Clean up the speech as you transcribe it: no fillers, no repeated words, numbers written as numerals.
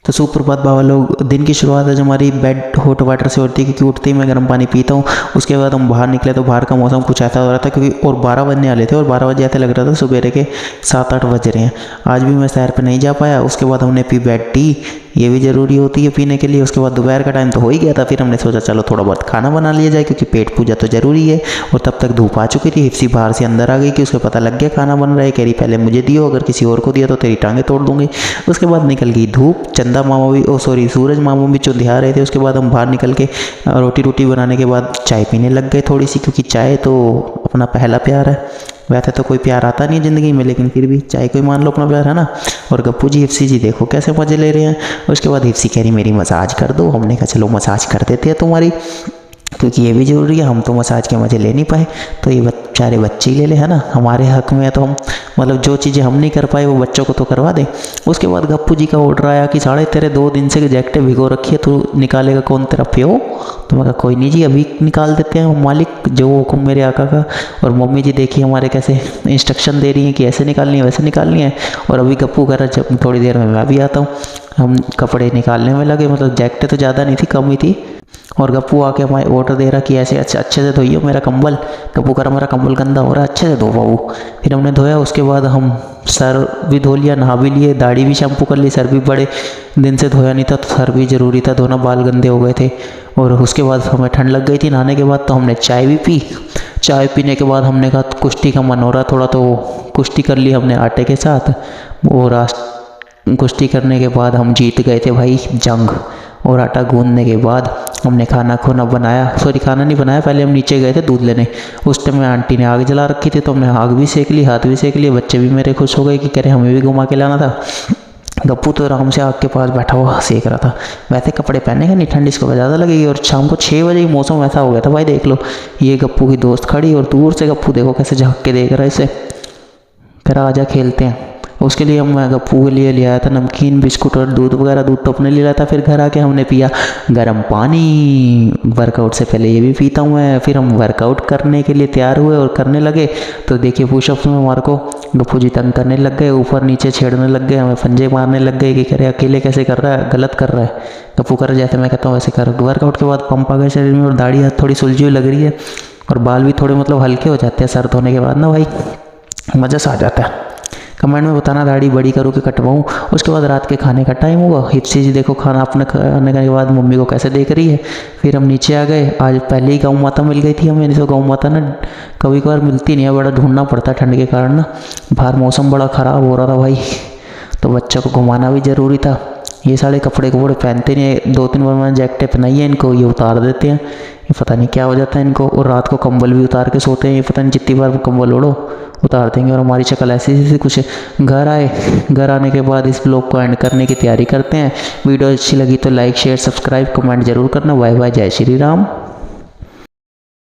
तो सुप्रभात बाबा लोग। दिन की शुरुआत आज हमारी बेड हॉट वाटर से होती है, क्योंकि उठते ही मैं गर्म पानी पीता हूँ। उसके बाद हम बाहर निकले तो बाहर का मौसम कुछ ऐसा हो रहा था, क्योंकि और 12 बजने वाले थे और 12 बजे ऐसे लग रहा था सुबह के 7-8 बज रहे हैं। आज भी मैं सैर पे नहीं जा पाया। उसके बाद हमने पी बेड टी, ये भी ज़रूरी होती है पीने के लिए। उसके बाद दोपहर का टाइम तो हो ही गया था, फिर हमने सोचा चलो थोड़ा बहुत खाना बना लिया जाए, क्योंकि पेट पूजा तो ज़रूरी है। और तब तक धूप आ चुकी थी। हिप्सी बाहर से अंदर आ गई कि उसको पता लग गया खाना बन रहा है। कह रही पहले मुझे दियो, अगर किसी और को दिया तो तेरी टांगें तोड़ दूंगी। उसके बाद निकल गई धूप। चंदा मामा भी सूरज मामा भी चुंधिया रहे थे। उसके बाद हम बाहर निकल के रोटी बनाने के बाद चाय पीने लग गए थोड़ी सी, क्योंकि चाय तो अपना पहला प्यार है। वैसे तो कोई प्यार आता नहीं है ज़िंदगी में, लेकिन फिर भी चाय को ही मान लो अपना प्यार, है ना। और गप्पू जी हिप्सी जी देखो कैसे मज़े ले रहे हैं। उसके बाद हिप्सी कह रही मेरी मसाज कर दो। हमने कहा चलो मसाज कर देते हैं तुम्हारी, क्योंकि ये भी ज़रूरी है। हम तो मसाज के मज़े ले नहीं पाए, तो ये बेचारे बच्चे ही ले ले, है ना। हमारे हक में है तो हम मतलब जो चीज़ें हम नहीं कर पाए वो बच्चों को तो करवा दें। उसके बाद गप्पू जी का ऑर्डर आया कि साढ़े तेरे 2 दिन से जैकेटें भिगो रखी है, तू निकालेगा कौन तेरा प्यो। तो मैं कहा कोई नहीं जी, अभी निकाल देते हैं मालिक, जो हुक्म मेरे आका का। और मम्मी जी देखिए हमारे कैसे इंस्ट्रक्शन दे रही हैं कि ऐसे निकालनी है वैसे निकालनी है। और अभी गप्पू कह रहा जब थोड़ी देर में मैं भी आता हूँ। हम कपड़े निकालने में लगे, मतलब जैकेटें तो ज़्यादा नहीं थी, कम ही थी। और गप्पू आके हमारे ऑर्डर दे रहा कि ऐसे अच्छे से धोइए मेरा कंबल। गप्पू कह रहा मेरा कंबल गंदा हो रहा है, अच्छे से धो बाबू। फिर हमने धोया। उसके बाद हम सर भी धो लिया, नहा भी लिए, दाढ़ी भी शैम्पू कर ली। सर भी बड़े दिन से धोया नहीं था, तो सर भी ज़रूरी था धोना, बाल गंदे हो गए थे। और उसके बाद हमें ठंड लग गई थी नहाने के बाद, तो हमने चाय भी पी। चाय पीने के बाद हमने कहा कुश्ती का मन हो रहा थोड़ा, तो कुश्ती कर ली हमने आटे के साथ। और कुश्ती करने के बाद हम जीत गए थे भाई जंग। और आटा गूंदने के बाद हमने खाना बनाया, खाना नहीं बनाया, पहले हम नीचे गए थे दूध लेने। उस टाइम में आंटी ने आग जला रखी थी, तो हमने आग भी सेक ली, हाथ भी सेक लिए। बच्चे भी मेरे खुश हो गए कि कह रहे हमें भी घुमा के लाना था। गप्पू तो आराम से आग के पास बैठा हुआ सेक रहा था। वैसे कपड़े पहने का नहीं, ठंड इसको ज़्यादा लगेगी। और शाम को 6 बजे मौसम ऐसा हो गया था भाई, देख लो। ये गप्पू की दोस्त खड़ी और दूर से गप्पू देखो कैसे झाँक के देख रहा है इसे, कह रहा आजा खेलते हैं। उसके लिए मैं गप्पू के लिए ले आया था नमकीन, बिस्कुट और दूध वगैरह। दूध तो अपने ले लाया था। फिर घर आके हमने पिया गर्म पानी। वर्कआउट से पहले ये भी पीता हूँ मैं। फिर हम वर्कआउट करने के लिए तैयार हुए और करने लगे, तो देखिए पुशअप्स में हमारे को गप्पू जी तंग करने लग गए, ऊपर नीचे छेड़ने लग गए, हमें फंजे मारने लग गए कि करे अकेले कैसे कर रहा है, गलत कर रहा है। गप्पू कर जैसे मैं कहता हूँ वैसे कर। वर्कआउट के बाद पंप आ गए शरीर में, और दाढ़ी थोड़ी सुलझी हुई लग रही है, और बाल भी थोड़े मतलब हल्के हो जाते हैं सर धोने के बाद ना भाई, मज़ा सा आ जाता है। कमेंट में बताना दाढ़ी बड़ी करूँ कि कटवाऊँ। उसके बाद रात के खाने का टाइम हुआ। हिप्सी जी देखो खाना अपने खाने के बाद मम्मी को कैसे देख रही है। फिर हम नीचे आ गए। आज पहले ही गौ माता मिल गई थी हमें, नहीं तो गौ माता ना कभी कभार मिलती नहीं है, बड़ा ढूंढना पड़ता है ठंड के कारण ना। बाहर मौसम बड़ा ख़राब हो रहा था भाई, तो बच्चों को घुमाना भी ज़रूरी था। ये सारे कपड़े पहनते नहीं है। 2-3 बार मैंने जैकेटें पहनाई है इनको, ये उतार देते हैं, ये पता नहीं क्या हो जाता है इनको। और रात को कंबल भी उतार के सोते हैं, ये पता नहीं जितनी बार कंबल ओढ़ो उतार देंगे। और हमारी शक्ल ऐसी कुछ है। घर आने के बाद इस ब्लॉग को एंड करने की तैयारी करते हैं। वीडियो अच्छी लगी तो लाइक शेयर सब्सक्राइब कमेंट जरूर करना। बाय बाय, जय श्री राम।